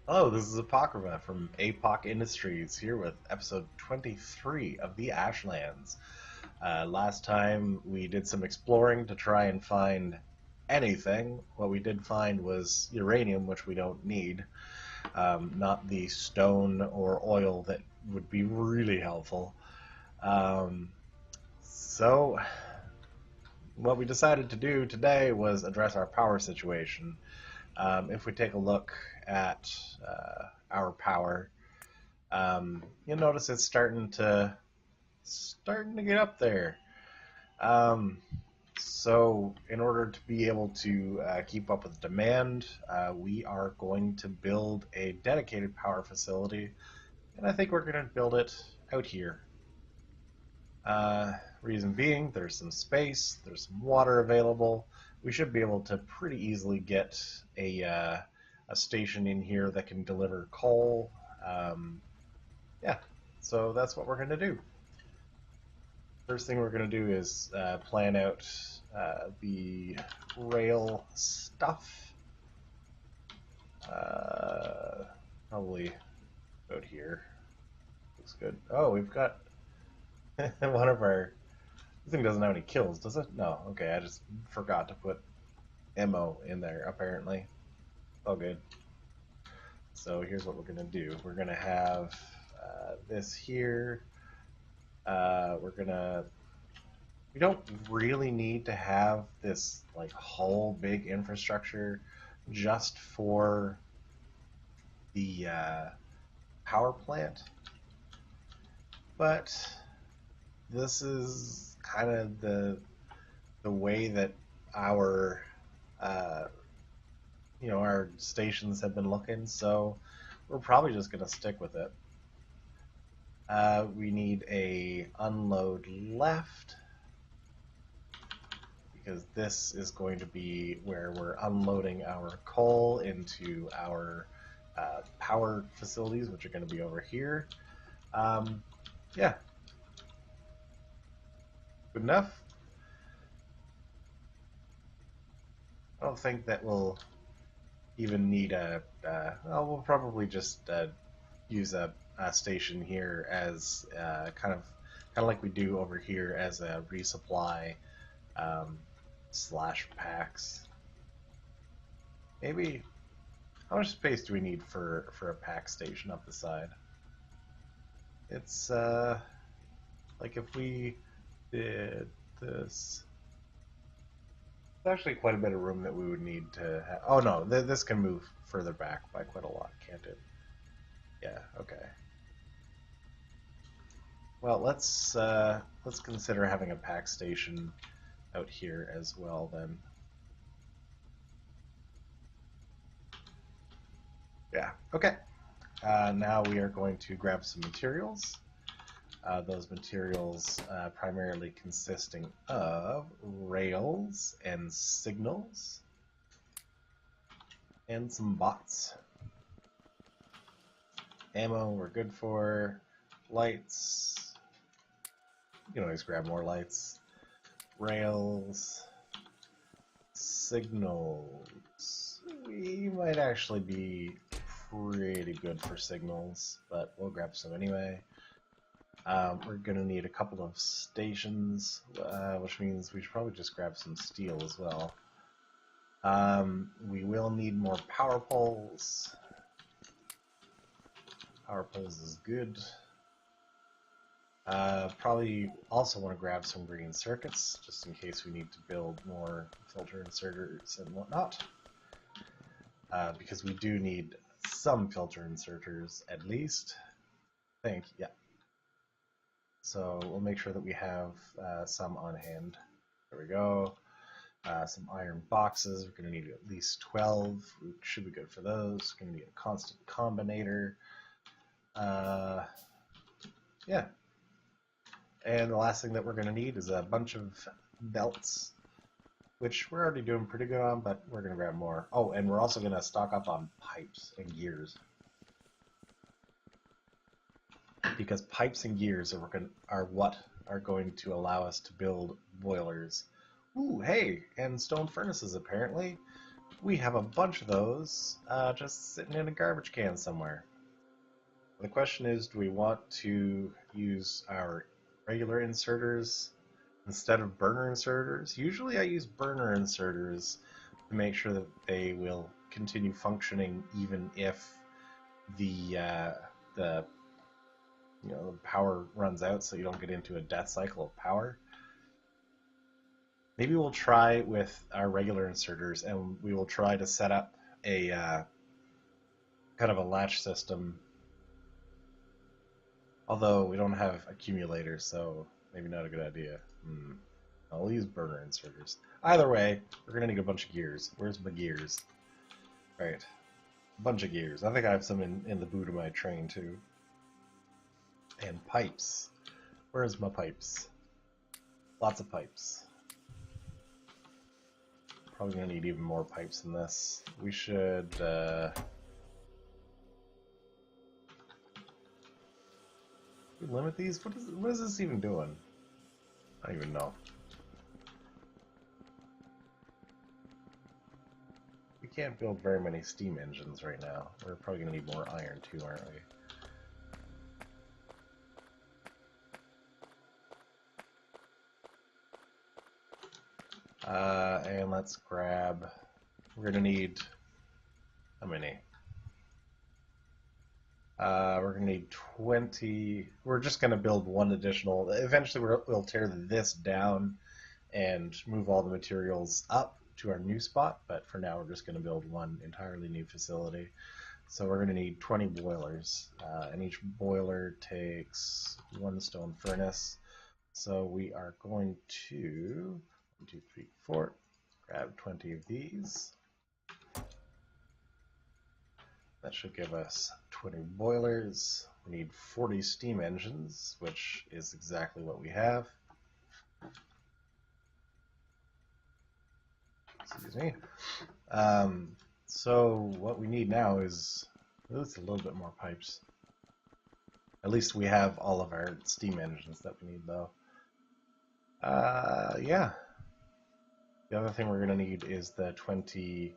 Hello, this is Apocrypha from APOC Industries here with episode 23 of the Ashlands. Last time we did some exploring to try and find anything. What we did find was uranium, which we don't need, not the stone or oil that would be really helpful. Um, so, what we decided to do today was address our power situation. If we take a look at our power, you'll notice it's starting to get up there. Um, so, in order to be able to keep up with demand, we are going to build a dedicated power facility, and I think we're going to build it out here. Uh, Reason being, there's some space, there's some water available. We should be able to pretty easily get a station in here that can deliver coal. Yeah, so that's what we're going to do. First thing we're going to do is plan out the rail stuff. Uh, Probably out here. Looks good. Oh, we've got one of our. This thing doesn't have any kills, does it? No. Okay, I just forgot to put ammo in there, apparently. Oh, good. So here's what we're going to do. We're going to have this here. We're going to we don't really need to have this like whole big infrastructure just for the power plant, but this is kind of the way that our uh, our stations have been looking, so we're probably just going to stick with it. We need a unload left because this is going to be where we're unloading our coal into our power facilities, which are going to be over here. Um, yeah, good enough. I don't think that we'll even need a. Well, we'll probably just use a station here as kind of like we do over here as a resupply um, slash packs. Maybe how much space do we need for a pack station up the side? It's like if we did this, there's actually quite a bit of room that we would need to have. Oh no, this can move further back by quite a lot, can't it? Yeah, okay. Well, let's consider having a pack station out here as well then. Yeah, okay. Now we are going to grab some materials. Those materials primarily consisting of rails and signals and some bots. Ammo we're good for. Lights. You can always grab more lights. Rails. Signals. We might actually be pretty good for signals, but we'll grab some anyway. We're going to need a couple of stations, which means we should probably just grab some steel as well. We will need more power poles. Power poles is good. Probably also want to grab some green circuits, just in case we need to build more filter inserters and whatnot. Because we do need some filter inserters at least. I think, yeah. So we'll make sure that we have some on hand. There we go. Some iron boxes. We're going to need at least 12. We should be good for those. We're going to need a constant combinator. Yeah. And the last thing that we're going to need is a bunch of belts, which we're already doing pretty good on, but we're going to grab more. Oh, and we're also going to stock up on pipes and gears. Because pipes and gears are what are going to allow us to build boilers. Ooh, hey, and stone furnaces apparently. we have a bunch of those just sitting in a garbage can somewhere. The question is, do we want to use our regular inserters instead of burner inserters? Usually I use burner inserters to make sure that they will continue functioning even if the power runs out, so you don't get into a death cycle of power. Maybe we'll try with our regular inserters, and we will try to set up a kind of a latch system. Although we don't have accumulators, so maybe not a good idea. I'll use burner inserters. Either way, we're gonna need a bunch of gears. Where's my gears? Alright. A bunch of gears. I think I have some in the boot of my train too. And pipes. Where's my pipes? Lots of pipes. Probably gonna need even more pipes than this. We should limit these? What is this even doing? I don't even know. We can't build very many steam engines right now. We're probably gonna need more iron too, aren't we? And let's grab... We're gonna need... How many? We're gonna need 20... We're just gonna build one additional... Eventually we'll tear this down and move all the materials up to our new spot, but for now we're just gonna build one entirely new facility. So we're gonna need 20 boilers, and each boiler takes one stone furnace. So we are going to... 1, 2, 3, 4. Grab 20 of these. That should give us 20 boilers. We need 40 steam engines, which is exactly what we have. Excuse me. So what we need now is a little bit more pipes. At least we have all of our steam engines that we need, though. Yeah. The other thing we're going to need is the 20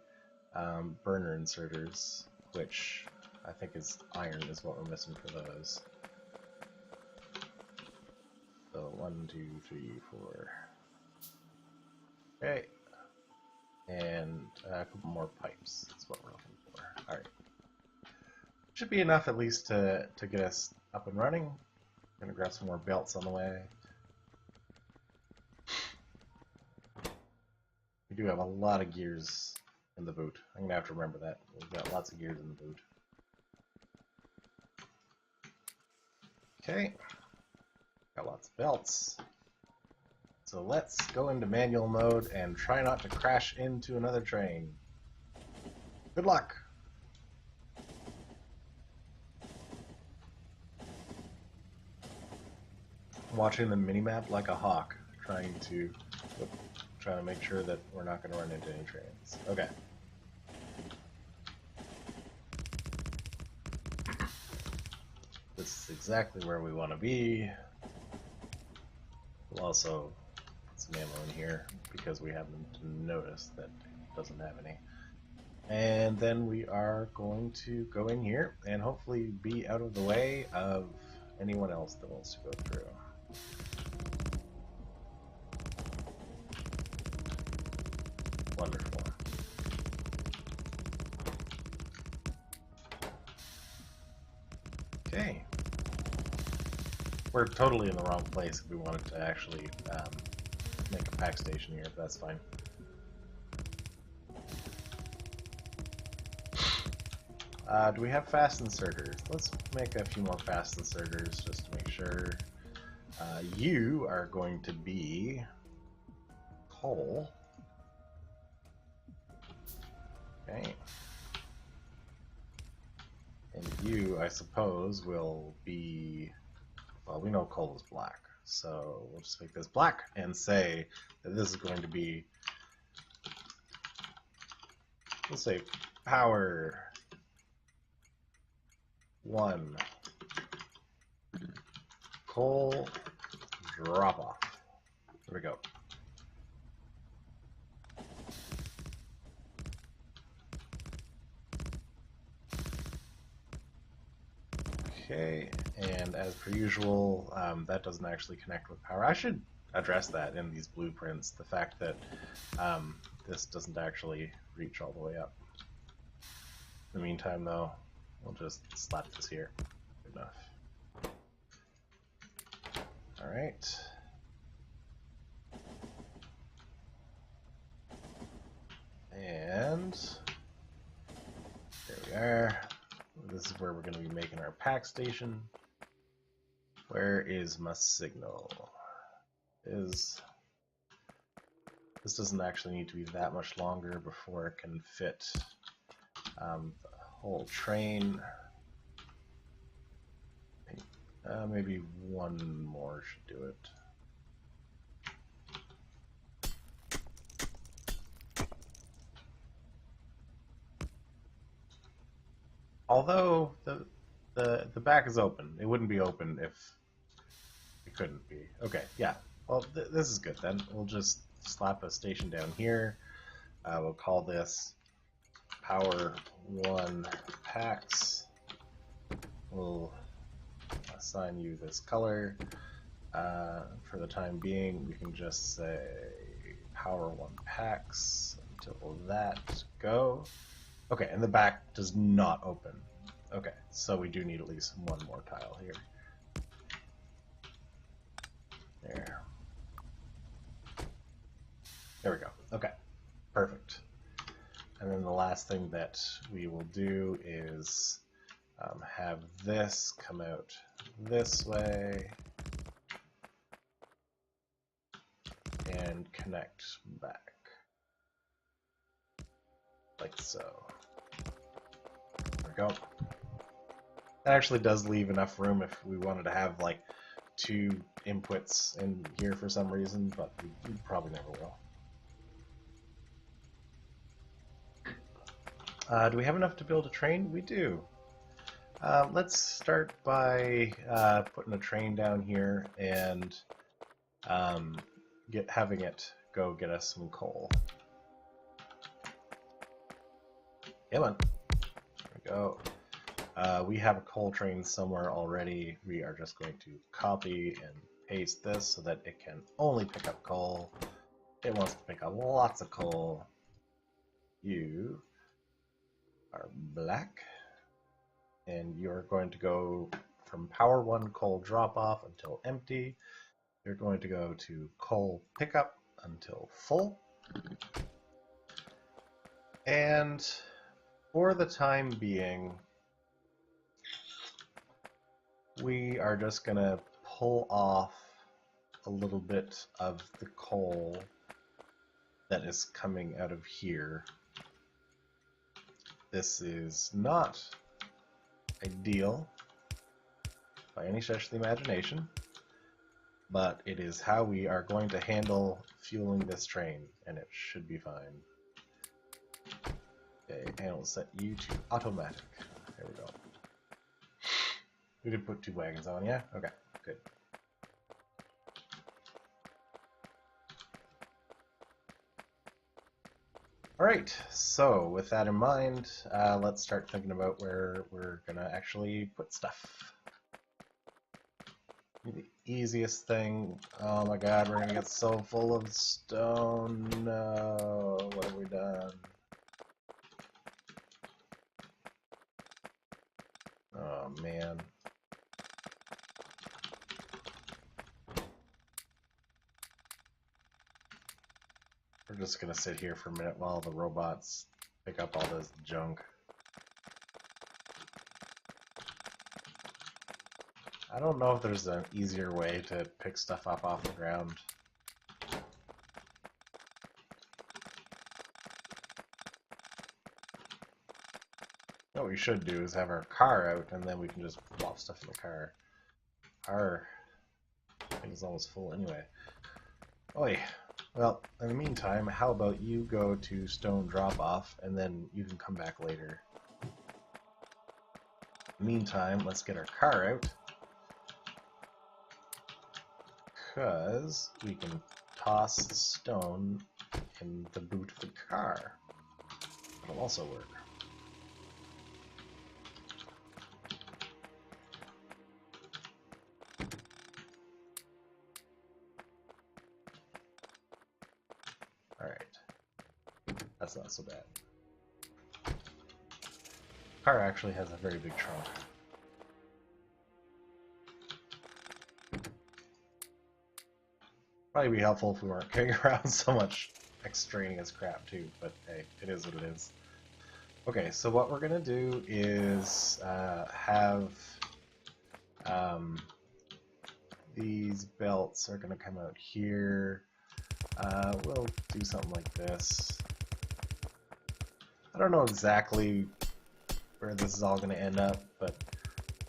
burner inserters, which I think is iron is what we're missing for those. So 1, 2, 3, 4. Okay. And a couple more pipes. That's what we're looking for. Alright. Should be enough at least to get us up and running. I'm going to grab some more belts on the way. We do have a lot of gears in the boot. I'm going to have to remember that. We've got lots of gears in the boot. Okay. Got lots of belts. So let's go into manual mode and try not to crash into another train. Good luck! I'm watching the minimap like a hawk, trying to make sure that we're not going to run into any trains. Okay. This is exactly where we want to be. We'll also put some ammo in here because we haven't noticed that it doesn't have any. And then we are going to go in here and hopefully be out of the way of anyone else that wants to go through. Wonderful. Okay. We're totally in the wrong place if we wanted to actually make a pack station here, but that's fine. Do we have fast inserters? Let's make a few more fast inserters just to make sure. You are going to be coal. Okay. And you, I suppose, will be... Well, we know coal is black, so we'll just make this black and say that this is going to be... We'll say power 1. Coal drop off. There we go. Okay, and as per usual, that doesn't actually connect with power. I should address that in these blueprints, the fact that this doesn't actually reach all the way up. In the meantime, though, we'll just slap this here. Good enough. Alright. And there we are. This is where we're going to be making our pack station. Where is my signal? This doesn't actually need to be that much longer before it can fit the whole train. Maybe one more should do it. Although the back is open, it wouldn't be open if it couldn't be. Okay, yeah. Well, this is good then. We'll just slap a station down here. We'll call this Power 1 Packs. We'll assign you this color. For the time being, we can just say Power 1 Packs until that go. Okay, and the back does not open. Okay, so we do need at least one more tile here. There we go. Okay, perfect. And then the last thing that we will do is have this come out this way and connect back like so. There we go. That actually does leave enough room if we wanted to have like 2 inputs in here for some reason, but we probably never will. Do we have enough to build a train? We do. Let's start by putting a train down here and having it go get us some coal. Come on. There we go. We have a coal train somewhere already. We are just going to copy and paste this so that it can only pick up coal. It wants to pick up lots of coal. You are black, and you're going to go from power 1 coal drop off until empty. You're going to go to coal pickup until full. And for the time being, we are just going to pull off a little bit of the coal that is coming out of here. This is not ideal by any stretch of the imagination, but it is how we are going to handle fueling this train, and it should be fine. Okay, and we'll set you to automatic. There we go. We did put 2 wagons on, yeah? Okay, good. Alright, so with that in mind, let's start thinking about where we're gonna actually put stuff. The easiest thing, oh my god, we're gonna get so full of stone. No, what have we done? Oh man. We're just gonna sit here for a minute while the robots pick up all this junk. I don't know if there's an easier way to pick stuff up off the ground. What we should do is have our car out, and then we can just plop stuff in the car. Our thing is almost full anyway. Oi. Well, in the meantime, how about you go to stone drop-off, and then you can come back later. Meantime, let's get our car out, because we can toss the stone in the boot of the car. It'll also work. That's not so bad. Car actually has a very big trunk. Probably be helpful if we weren't carrying around so much extraneous crap too, but hey, it is what it is. Okay, so what we're gonna do is have these belts are gonna come out here. We'll do something like this. I don't know exactly where this is all gonna end up, but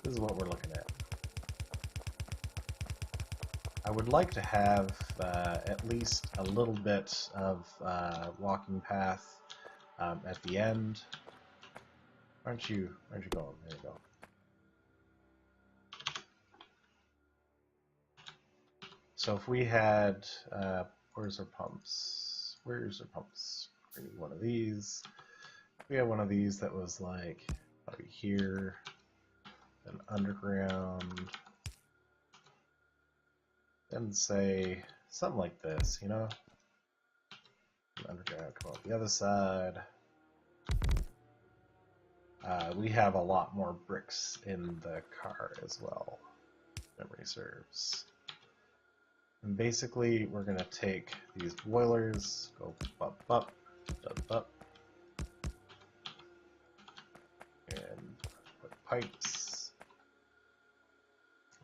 this is what we're looking at. I would like to have at least a little bit of walking path at the end. Aren't you going? There you go. So if we had, where's our pumps? Where's our pumps? We need one of these. We have one of these that was like probably here, then underground, then say something like this, you know? Underground, come up the other side. We have a lot more bricks in the car as well, memory serves. And basically, we're going to take these boilers, go up, up, up, up, and put pipes.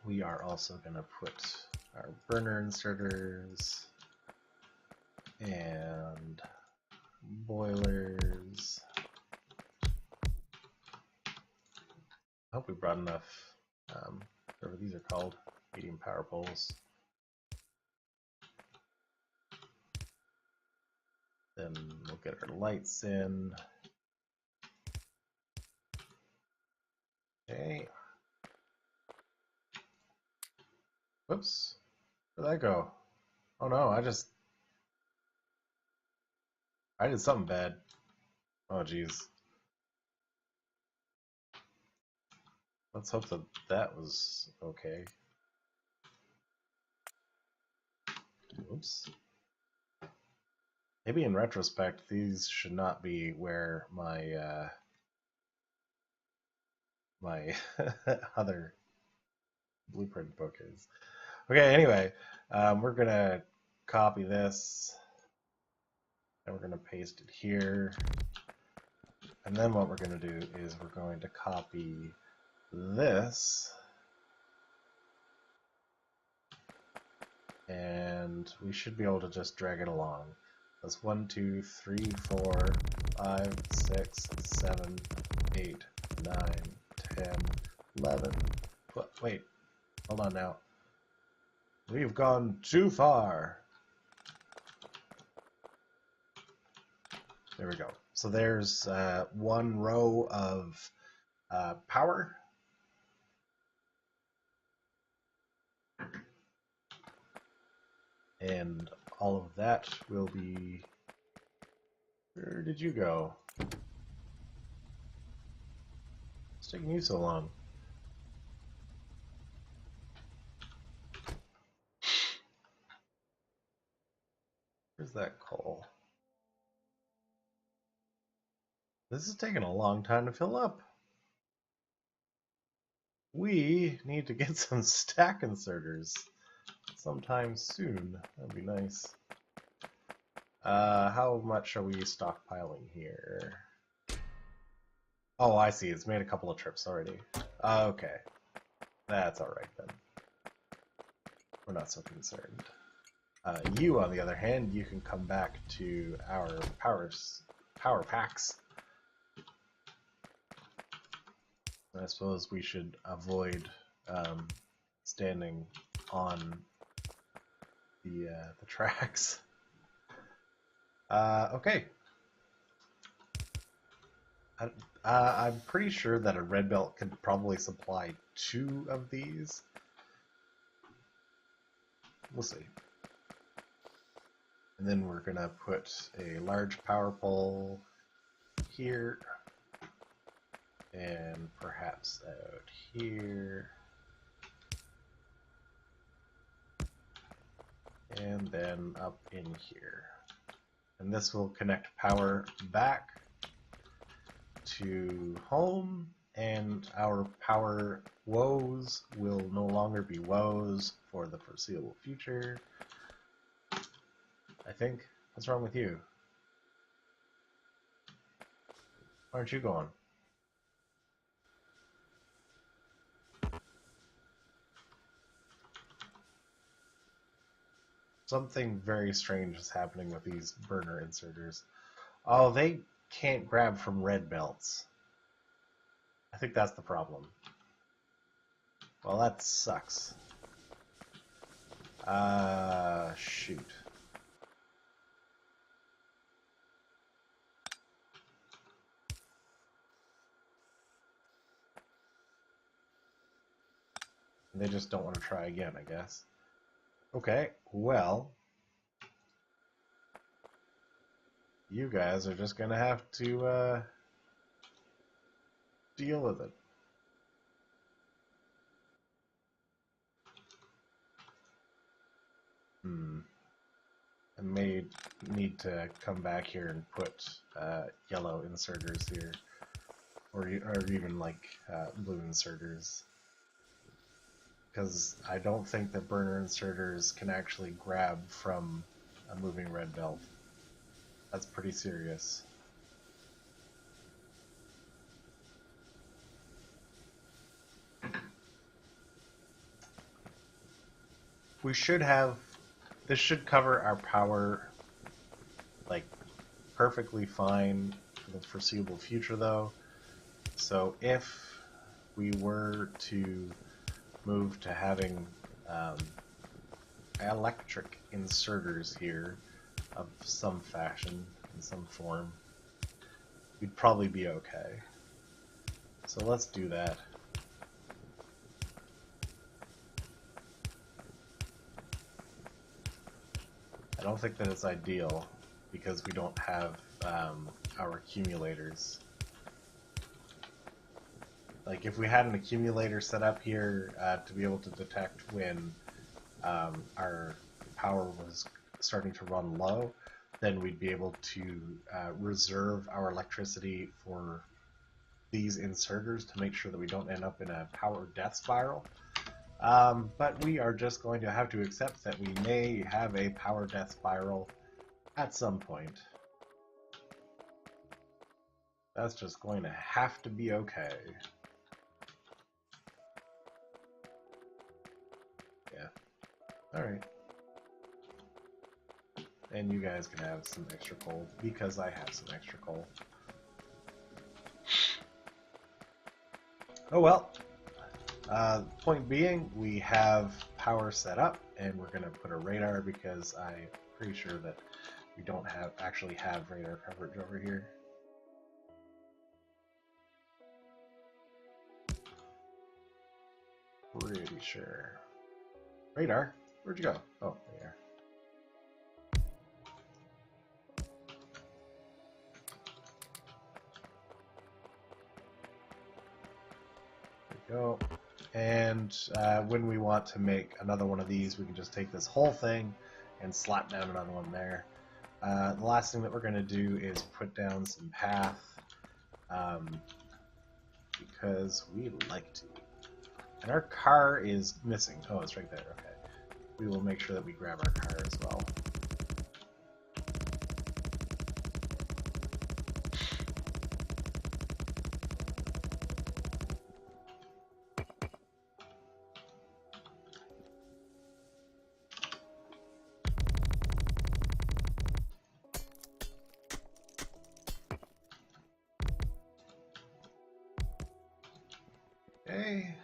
We are also going to put our burner inserters and boilers. I hope we brought enough, whatever these are called, medium power poles. Then we'll get our lights in. Okay. Whoops. Where'd that go? Oh no, I did something bad. Oh geez. Let's hope that that was okay. Oops. Maybe in retrospect, these should not be where my my other blueprint book is. Okay, anyway, we're gonna copy this, and we're gonna paste it here. And then what we're gonna do is we're going to copy this, and we should be able to just drag it along. That's 1, 2, 3, 4, 5, 6, 7, 8, 9, 10, 11. Wait, hold on now. We've gone too far. There we go. So there's one row of power. And all of that will be... Where did you go? It's taking you so long. Where's that coal? This is taking a long time to fill up. We need to get some stack inserters sometime soon. That'd be nice. How much are we stockpiling here? Oh, I see. It's made a couple of trips already. Okay. That's alright then. We're not so concerned. You, on the other hand, you can come back to our power packs. I suppose we should avoid standing on the tracks. Okay. I'm pretty sure that a red belt could probably supply 2 of these. We'll see. And then we're gonna put a large power pole here, and perhaps out here, and then up in here. And this will connect power back to home, and our power woes will no longer be woes for the foreseeable future. I think. What's wrong with you? Why aren't you going? Something very strange is happening with these burner inserters. Oh, they can't grab from red belts. I think that's the problem. Well, that sucks. Shoot. They just don't want to try again, I guess. Okay, well, you guys are just gonna have to deal with it. I may need to come back here and put yellow inserters here, or even like blue inserters, because I don't think that burner inserters can actually grab from a moving red belt. That's pretty serious. We should have, this should cover our power like perfectly fine for the foreseeable future though. So if we were to move to having electric inserters here of some fashion, in some form, we'd probably be okay. So let's do that. I don't think that it's ideal because we don't have our accumulators. Like if we had an accumulator set up here to be able to detect when our power was starting to run low, then we'd be able to reserve our electricity for these inserters to make sure that we don't end up in a power death spiral. But we are just going to have to accept that we may have a power death spiral at some point. That's just going to have to be okay. Yeah. Alright. And you guys can have some extra coal, because I have some extra coal. Oh well. Point being, we have power set up, and we're going to put a radar because I'm pretty sure that we don't actually have radar coverage over here. Pretty sure. Radar? Where'd you go? Oh, there you are. There we go. And when we want to make another one of these, we can just take this whole thing and slap down another one there. The last thing that we're going to do is put down some path, because we like to. And our car is missing. Oh, it's right there. Okay. We will make sure that we grab our car as well. Okay.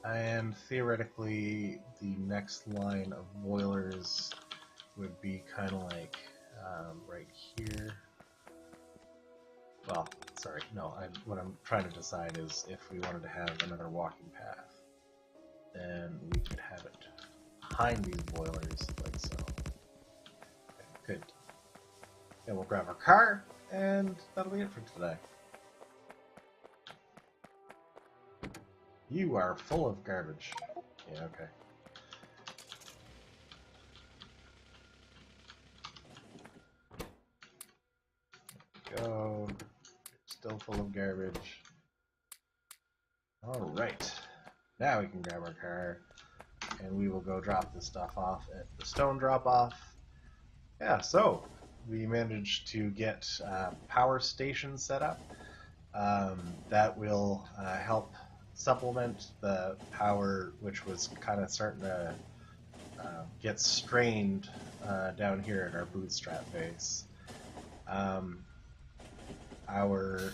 And theoretically, the next line of boilers would be kind of like right here. Well, sorry, no, what I'm trying to decide is if we wanted to have another walking path, then we could have it behind these boilers, like so. Okay, good. And we'll grab our car, and that'll be it for today. You are full of garbage. Yeah, okay. go. Still full of garbage. Alright. Now we can grab our car and we will go drop this stuff off at the stone drop off. Yeah, so we managed to get power stations set up. That will help supplement the power which was kind of starting to get strained down here at our bootstrap base. Our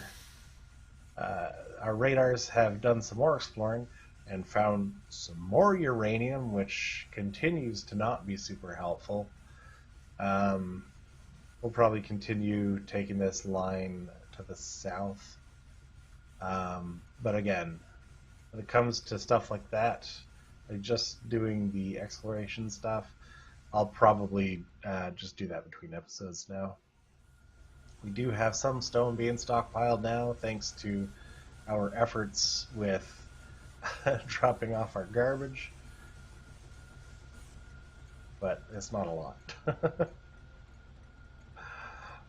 radars have done some more exploring and found some more uranium, which continues to not be super helpful. We'll probably continue taking this line to the south. But again, when it comes to stuff like that, like just doing the exploration stuff, I'll probably just do that between episodes now. We do have some stone being stockpiled now, thanks to our efforts with dropping off our garbage. But it's not a lot.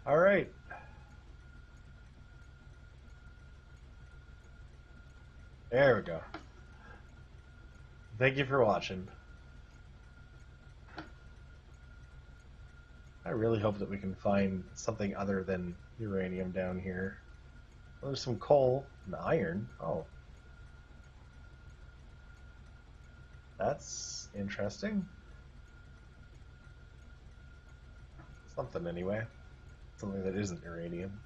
Alright. There we go. Thank you for watching. I really hope that we can find something other than uranium down here. Well, there's some coal and iron. Oh. That's interesting. Something anyway. Something that isn't uranium.